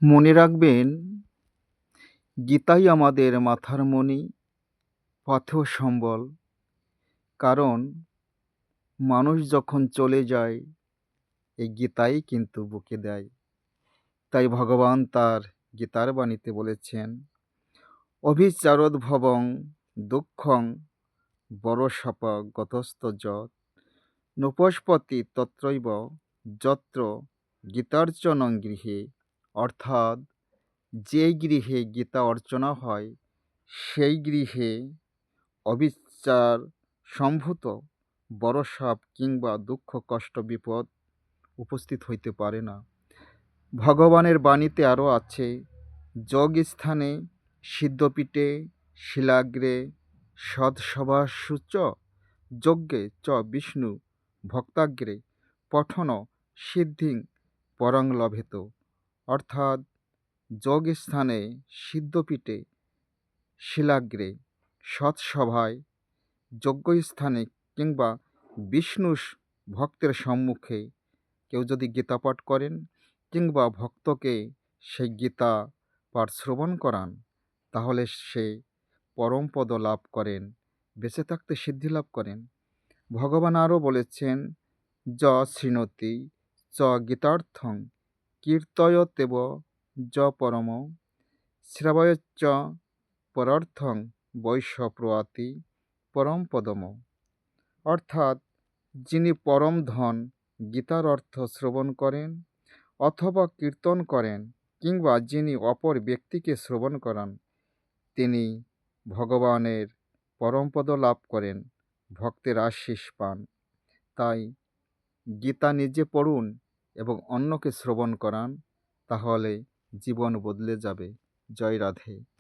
মনে রাখবেন, গীতাই আমাদের মাথার মণি, পথেও সম্বল। কারণ মানুষ যখন চলে যায়, এই গীতাই কিন্তু বুকে দেয়। তাই ভগবান তার গীতার বাণীতে বলেছেন, অভিচারোদ্ভবং দুঃখং বরশপ গতস্ত যৎ নোপস্পতি তত্রৈব যত্র গীতার্চনং গৃহে। অর্থাৎ যে গৃহে গীতা অর্চনা হয়, সেই গৃহে অবিচার সম্ভূত বড় সাপ কিংবা দুঃখ কষ্ট বিপদ উপস্থিত হইতে পারে না। ভগবানের বাণীতে আরও আছে, যোগস্থানে সিদ্ধপীঠে শিলাগ্রে সৎসভাসুচ যজ্ঞে চ বিষ্ণু ভক্তাগ্রে পঠন সিদ্ধিং পরং লভেত। অর্থাৎ যোগস্থানে সিদ্ধপীঠে শিলাগ্রে সৎসভায় যজ্ঞস্থানে কিংবা বিষ্ণু ভক্তের সম্মুখে কেউ যদি গীতা পাঠ করেন কিংবা ভক্তকে সেই গীতা পাঠ শ্রবণ করান, তাহলে সে পরমপদ লাভ করেন, বেঁচে থাকতে সিদ্ধি লাভ করেন। ভগবান আরও বলেছেন, য শৃণোতি চ গীতার্থং কীর্তয়তেব য পরম শ্রাবয়চ্চ পরার্থং বৈশ্য প্রয়াতি পরম পদম। অর্থাৎ যিনি পরম ধন গীতার অর্থ শ্রবণ করেন অথবা কীর্তন করেন কিংবা যিনি অপর ব্যক্তিকে শ্রবণ করান, তিনি ভগবানের পরমপদ লাভ করেন, ভক্তের আশীষ পান। তাই গীতা নিজে পড়ুন এবং অন্যকে শ্রবণ করান, তাহলে জীবন বদলে যাবে। জয় রাধে।